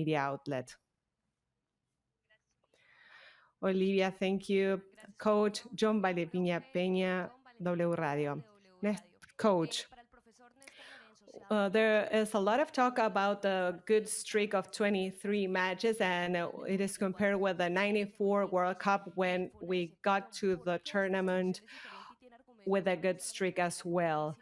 media outlet. Olivia, thank you. Coach John Valdepiña Peña, W Radio. Next, coach. There is a lot of talk about the good streak of 23 matches, and it is compared with the 94 World Cup when we got to the tournament with a good streak as well.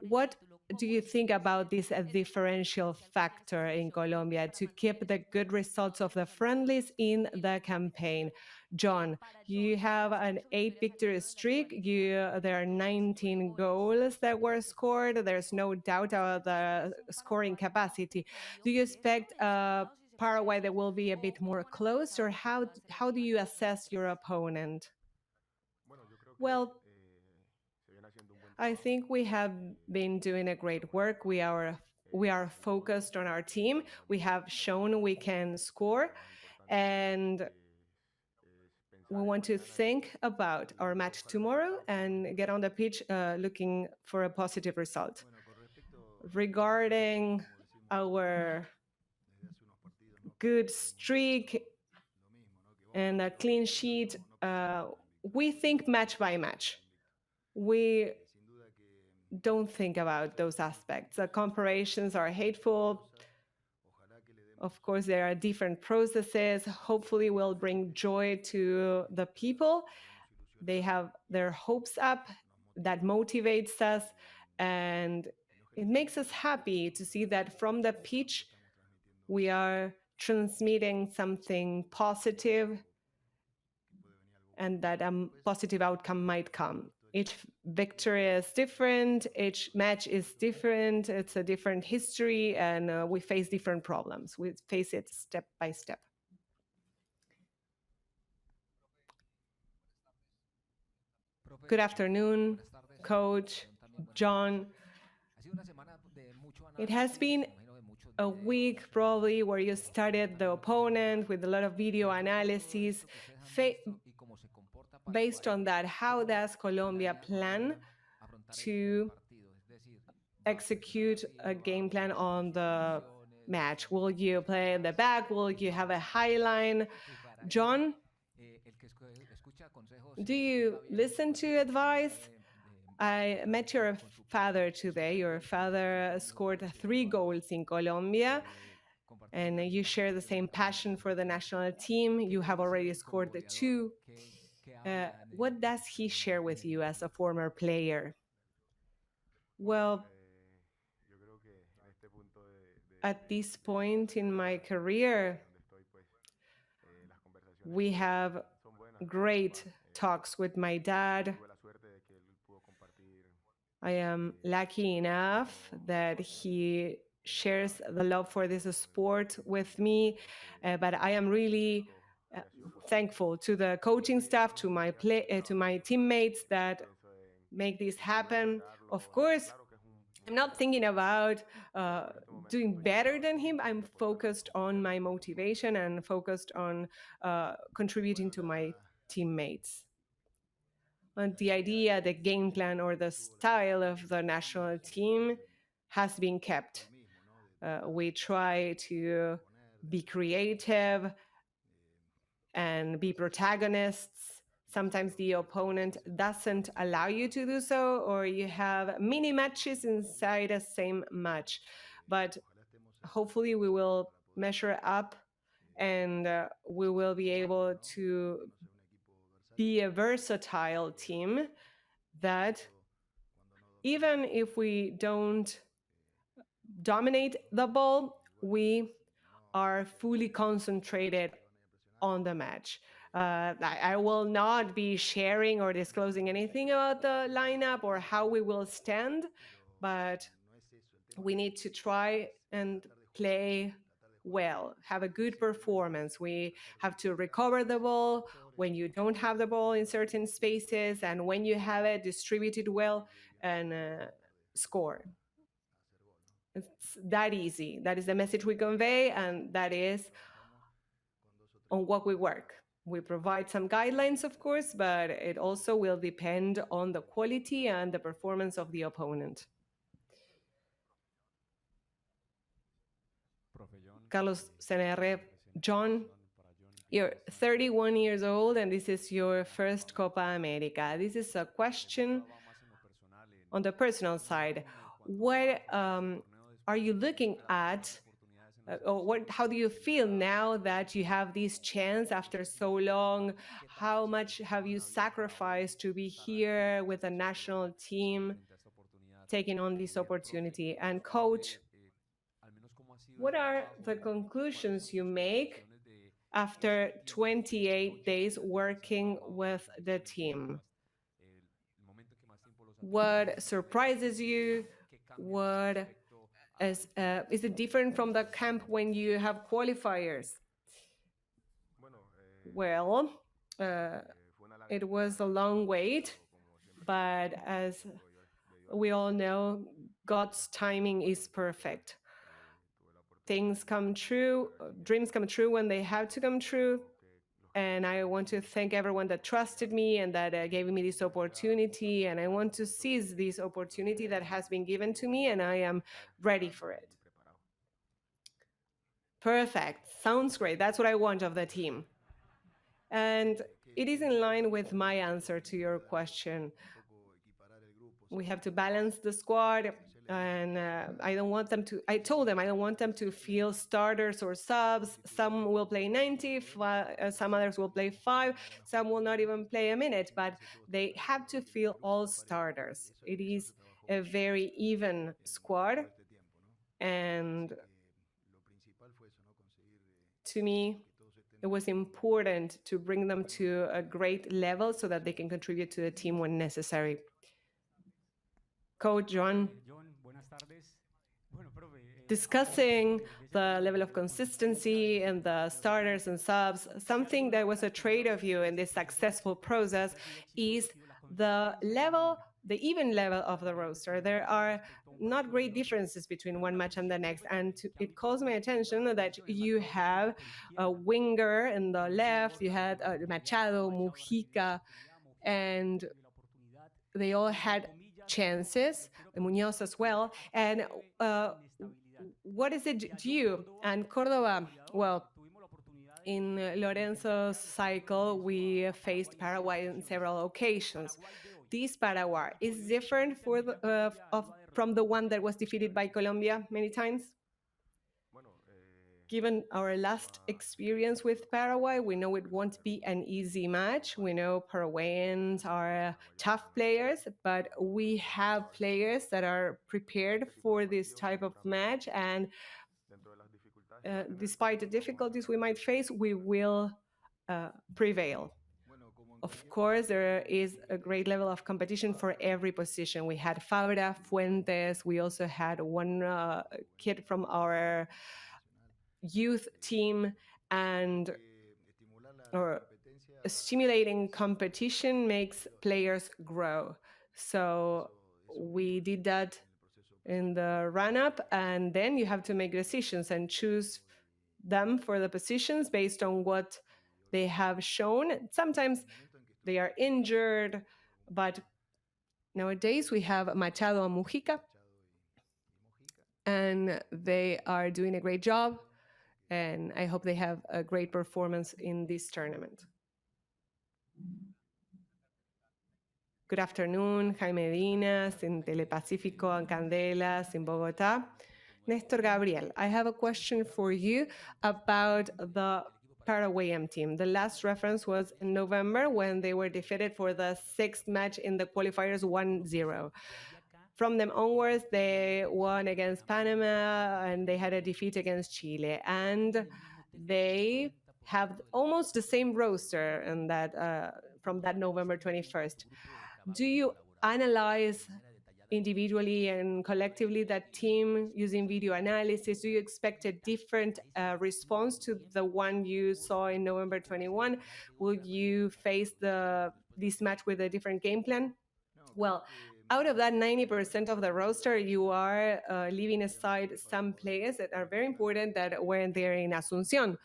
What do you think about this differential factor in Colombia to keep the good results of the friendlies in the campaign? John, you have an 8-victory streak. There are 19 goals that were scored. There's no doubt about the scoring capacity. Do you expect Paraguay that will be a bit more close, or how do you assess your opponent? Well, I think we have been doing a great work. We are focused on our team. We have shown we can score, and we want to think about our match tomorrow and get on the pitch looking for a positive result. Regarding our good streak and a clean sheet, we think match by match. We don't think about those aspects. The comparisons are hateful. Of course, there are different processes. Hopefully, will bring joy to the people. They have their hopes up. That motivates us, and it makes us happy to see that from the pitch, we are transmitting something positive, and that a positive outcome might come. Each victory is different, each match is different, it's a different history, and we face different problems. We face it step by step. Good afternoon, Coach John. It has been a week probably where you studied the opponent with a lot of video analysis. Based on that, how does Colombia plan to execute a game plan on the match? Will you play in the back? Will you have a high line? John, do you listen to advice? I met your father today. Your father scored 3 goals in Colombia, and you share the same passion for the national team. You have already scored the 2. What does he share with you as a former player? Well, at this point in my career, we have great talks with my dad. I am lucky enough that he shares the love for this sport with me, but I am really thankful to the coaching staff, to my teammates that make this happen. Of course, I'm not thinking about doing better than him. I'm focused on my motivation and focused on contributing to my teammates. And the idea, the game plan, or the style of the national team has been kept. We try to be creative and be protagonists. Sometimes the opponent doesn't allow you to do so, or you have mini matches inside a same match. But hopefully we will measure up, and we will be able to be a versatile team that, even if we don't dominate the ball, we are fully concentrated on the match. I will not be sharing or disclosing anything about the lineup or how we will stand, but we need to try and play well, have a good performance. We have to recover the ball when you don't have the ball in certain spaces, and when you have it, distribute it well and score. It's that easy. That is the message we convey, and that is on what we work. We provide some guidelines, of course, but it also will depend on the quality and the performance of the opponent. Carlos CNR, Jhon, you're 31 years old and this is your first Copa America. This is a question on the personal side. What are you looking at? How do you feel now that you have this chance after so long? How much have you sacrificed to be here with a national team taking on this opportunity? And coach, what are the conclusions you make after 28 days working with the team? What surprises you? What is it different from the camp when you have qualifiers? Well, uh, it was a long wait, but as we all know, God's timing is perfect. Things come true, dreams come true when they have to come true. And I want to thank everyone that trusted me and that gave me this opportunity. And I want to seize this opportunity that has been given to me, and I am ready for it. Perfect. Sounds great. That's what I want of the team. And it is in line with my answer to your question. We have to balance the squad, and I told them I don't want them to feel starters or subs. Some will play 90, some others will play 5, some will not even play a minute, but they have to feel all starters. It is a very even squad, and to me, it was important to bring them to a great level so that they can contribute to the team when necessary. Coach Jhon, discussing the level of consistency and the starters and subs, something that was a trait of you in this successful process is the even level of the roster. There are not great differences between one match and the next, and it calls my attention that you have a winger in the left, you had Machado, Mujica, and they all had chances, Munoz as well. And what is it due? And Córdoba, well, in Lorenzo's cycle, we faced Paraguay on several occasions. This Paraguay is different from the one that was defeated by Colombia many times. Given our last experience with Paraguay, we know it won't be an easy match. We know Paraguayans are tough players, but we have players that are prepared for this type of match. And despite the difficulties we might face, we will prevail. Of course, there is a great level of competition for every position. We had Fabra, Fuentes. We also had one kid from our youth team, and stimulating competition makes players grow. So we did that in the run-up, and then you have to make decisions and choose them for the positions based on what they have shown. Sometimes they are injured, but nowadays we have Machado and Mujica, and they are doing a great job. And I hope they have a great performance in this tournament. Good afternoon, Jaime Dinas in Telepacífico and Candelas in Bogotá. Nestor Gabriel, I have a question for you about the Paraguayan team. The last reference was in November when they were defeated for the 6th match in the qualifiers 1-0. From them onwards, they won against Panama and they had a defeat against Chile. And they have almost the same roster in from that November 21st. Do you analyze individually and collectively that team using video analysis? Do you expect a different response to the one you saw in November 21? Will you face this match with a different game plan? Well, out of that 90% of the roster, you are leaving aside some players that are very important that weren't there in Asunción.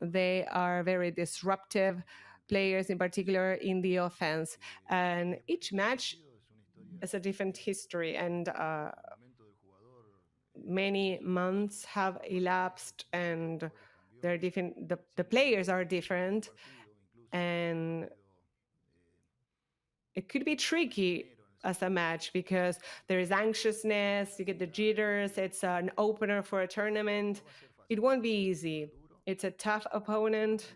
They are very disruptive players, in particular in the offense. And each match is a different history. And many months have elapsed and they're different, the players are different, and it could be tricky as a match because there is anxiousness, you get the jitters, it's an opener for a tournament. It won't be easy. It's a tough opponent.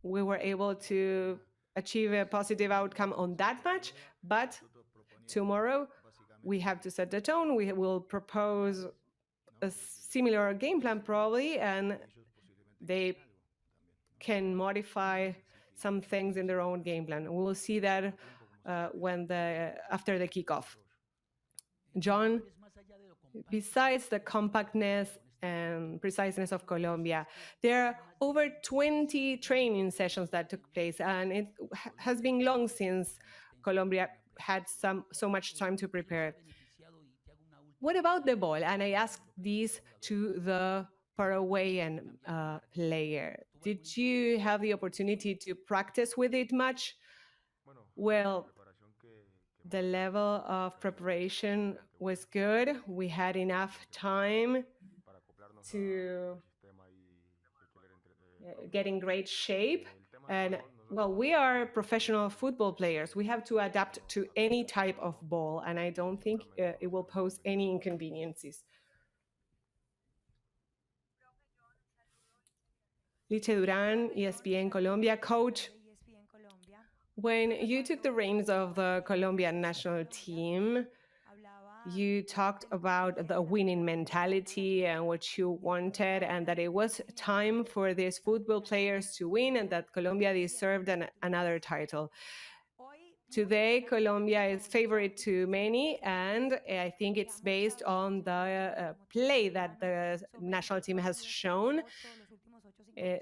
We were able to achieve a positive outcome on that match, but tomorrow we have to set the tone. We will propose a similar game plan probably, and they can modify some things in their own game plan. We will see that when the after the kickoff. Jhon, besides the compactness and preciseness of Colombia, there are over 20 training sessions that took place, and it has been long since Colombia had so much time to prepare. What about the ball? And I asked this to the Paraguayan player. Did you have the opportunity to practice with it much? Well, the level of preparation was good. We had enough time to get in great shape. And well, we are professional football players. We have to adapt to any type of ball, and I don't think it will pose any inconveniences. Liche Duran, ESPN Colombia coach. When you took the reins of the Colombian national team, you talked about the winning mentality and what you wanted, and that it was time for these football players to win, and that Colombia deserved another title. Today, Colombia is favorite to many, and I think it's based on the play that the national team has shown.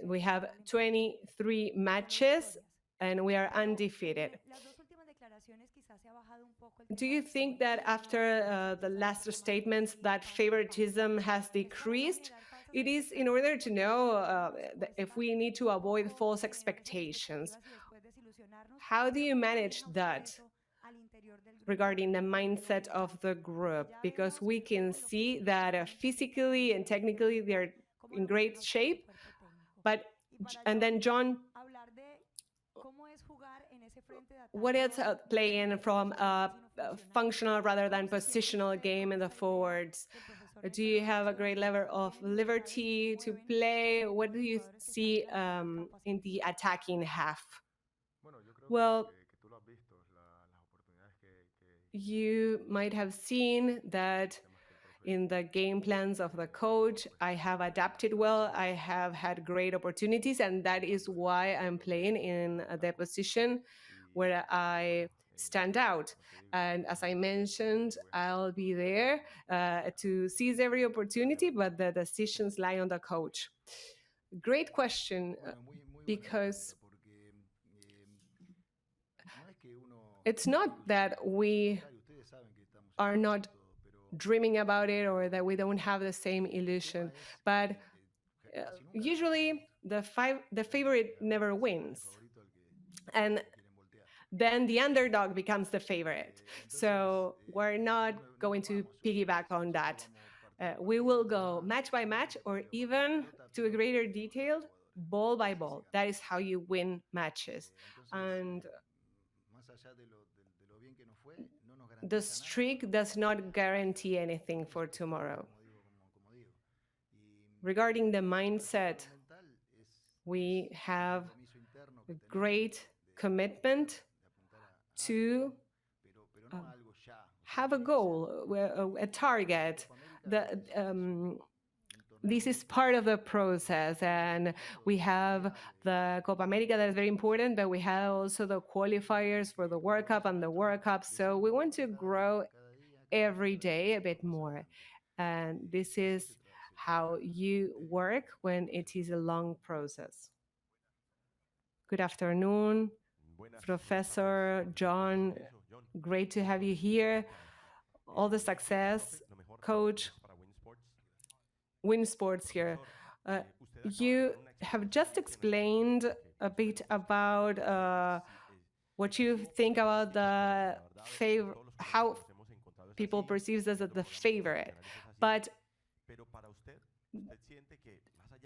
We have 23 matches and we are undefeated. Do you think that after the last statements that favoritism has decreased? It is in order to know if we need to avoid false expectations. How do you manage that regarding the mindset of the group? Because we can see that physically and technically they're in great shape, but and then Jhon, what else playing from a functional rather than positional game in the forwards? Do you have a great level of liberty to play? What do you see in the attacking half? Well, you might have seen that in the game plans of the coach, I have adapted well. I have had great opportunities, and that is why I'm playing in the position where I stand out. And as I mentioned, I'll be there to seize every opportunity, but the decisions lie on the coach. Great question, because it's not that we are not dreaming about it or that we don't have the same illusion, but usually the favorite never wins, and then the underdog becomes the favorite. So we're not going to piggyback on that. We will go match by match, or even to a greater detail, ball by ball. That is how you win matches. And the streak does not guarantee anything for tomorrow. Regarding the mindset, we have a great commitment to have a goal, a target. This is part of the process, and we have the Copa America that is very important, but we have also the qualifiers for the World Cup and the World Cup. So we want to grow every day a bit more, and this is how you work when it is a long process. Good afternoon, Professor Jhon. Great to have you here. All the success, Coach. Win Sports here. You have just explained a bit about what you think about the how people perceives us as the favorite. But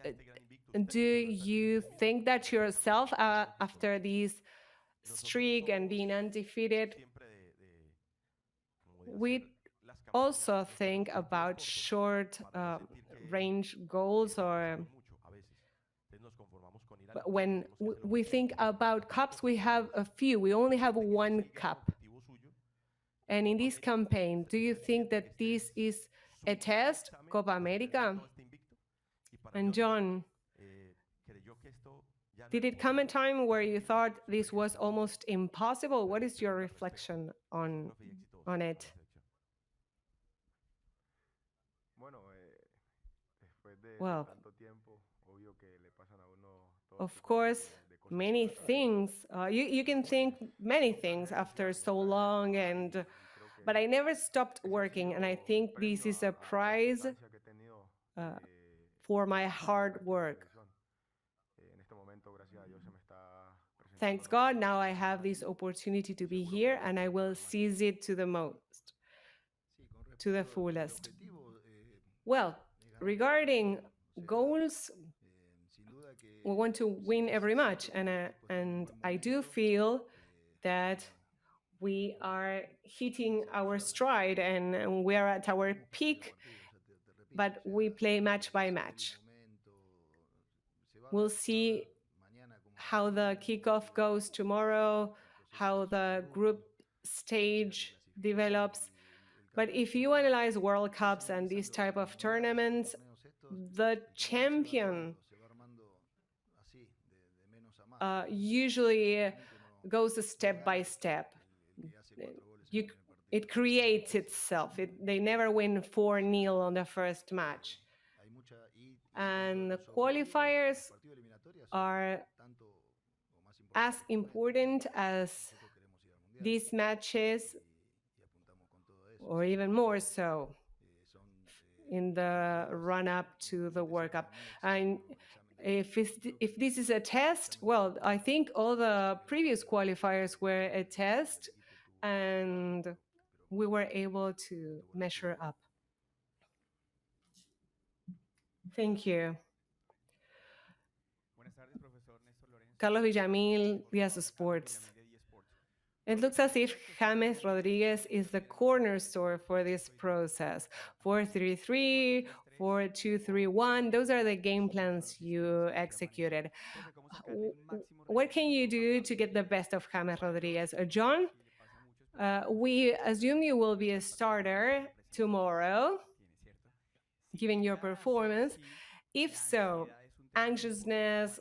uh, do you think that yourself, after these streak and being undefeated, we also think about short range goals, or when we think about cups, we have a few. We only have one cup. And in this campaign, do you think that this is a test, Copa America? And Jhon, did it come a time where you thought this was almost impossible? What is your reflection on it? Well, of course, many things. You can think many things after so long, and but I never stopped working, and I think this is a prize for my hard work. Thanks God, now I have this opportunity to be here, and I will seize it to the most, to the fullest. Well, regarding goals, we want to win every match, and I do feel that we are hitting our stride and we are at our peak, but we play match by match. We'll see how the kickoff goes tomorrow, how the group stage develops. But if you analyze World Cups and these type of tournaments, the champion usually goes step by step. It creates itself. They never win 4-0 on the first match. And the qualifiers are as important as these matches, or even more so in the run-up to the World Cup. And if this is a test, well, I think all the previous qualifiers were a test, and we were able to measure up. Thank you. Carlos Villamil, Díaz Sports. It looks as if James Rodriguez is the cornerstone for this process. 4-3-3, 4-2-3-1, those are the game plans you executed. What can you do to get the best of James Rodriguez? Jhon, we assume you will be a starter tomorrow, given your performance. If so, anxiousness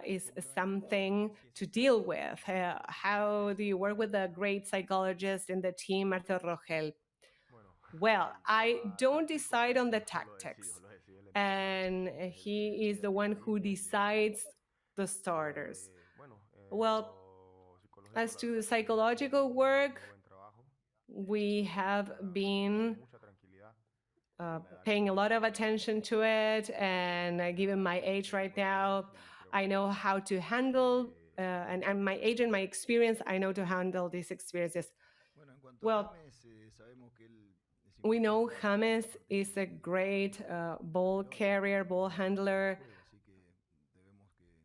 is something to deal with. How do you work with a great psychologist in the team, Arthur Rogel? Well, I don't decide on the tactics, and he is the one who decides the starters. Well, as to the psychological work, we have been paying a lot of attention to it, and given my age right now, I know how to handle, and my age and my experience, I know to handle these experiences. Well, we know James is a great ball carrier, ball handler,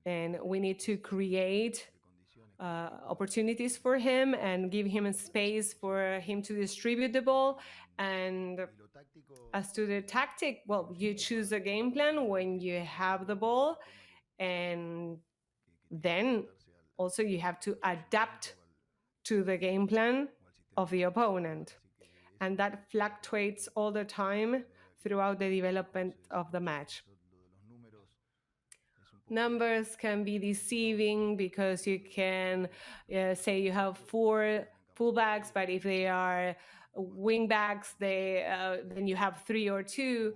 and we need to create opportunities for him and give him a space for him to distribute the ball. And as to the tactic, well, you choose a game plan when you have the ball, and then also you have to adapt to the game plan of the opponent. And that fluctuates all the time throughout the development of the match. Numbers can be deceiving because you can say you have 4 fullbacks, but if they are wingbacks, then you have 3 or 2.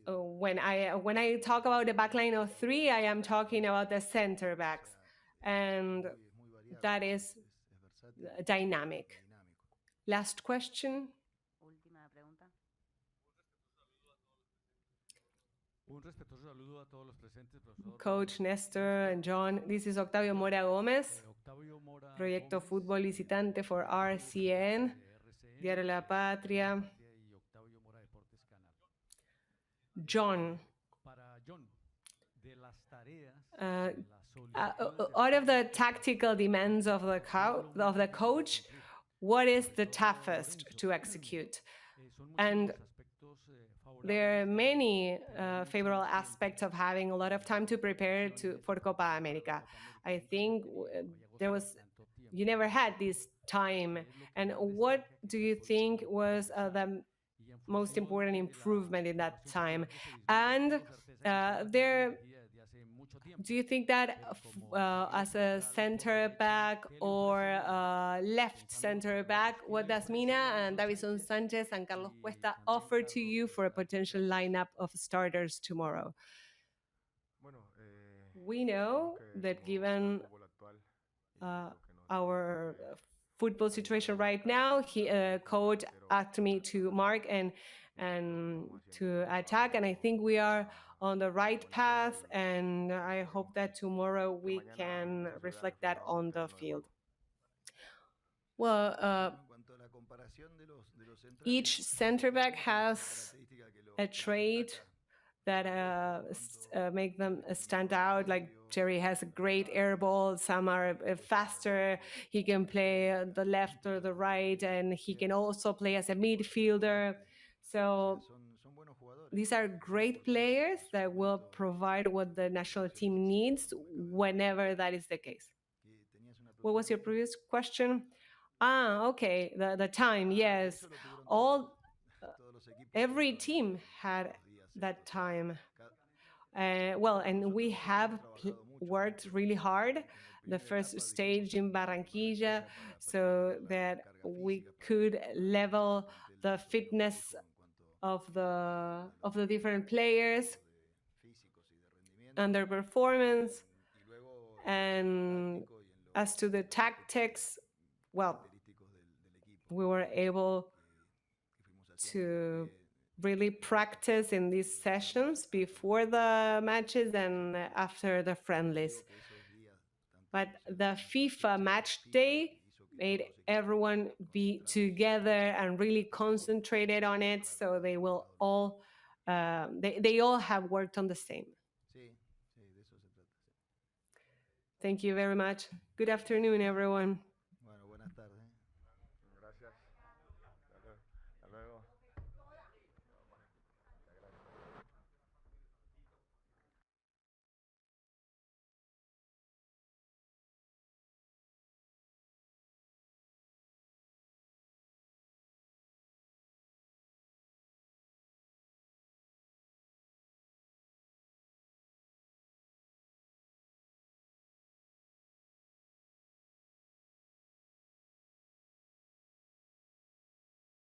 When I talk about a backline of 3, I am talking about the center backs, and that is dynamic. Last question. Coach Nestor and Jhon, this is Octavio Mora Gomez, Proyecto Fútbol Visitante for RCN. Diario La Patria. John, uh, out of the tactical demands of the coach, what is the toughest to execute? And there are many favorable aspects of having a lot of time to prepare for Copa America. I think there was you never had this time. And what do you think was the most important improvement in that time? And there do you think that as a center back or left center back, what does Mina and Davison Sanchez and Carlos Cuesta offer to you for a potential lineup of starters tomorrow? We know that given uh, our football situation right now, coach asked me to mark and to attack, and I think we are on the right path, and I hope that tomorrow we can reflect that on the field. Well, each center back has a trait that make them stand out. Like Jerry has a great air ball. Some are faster. He can play the left or the right, and he can also play as a midfielder. So these are great players that will provide what the national team needs whenever that is the case. What was your previous question? Okay, the time. Yes, all every team had that time. Well, and we have worked really hard the first stage in Barranquilla so that we could level the fitness of the different players and their performance. And as to the tactics, well, we were able to really practice in these sessions before the matches and after the friendlies. But the FIFA match day made everyone be together and really concentrated on it, so they will all they all have worked on the same. Thank you very much. Good afternoon, everyone.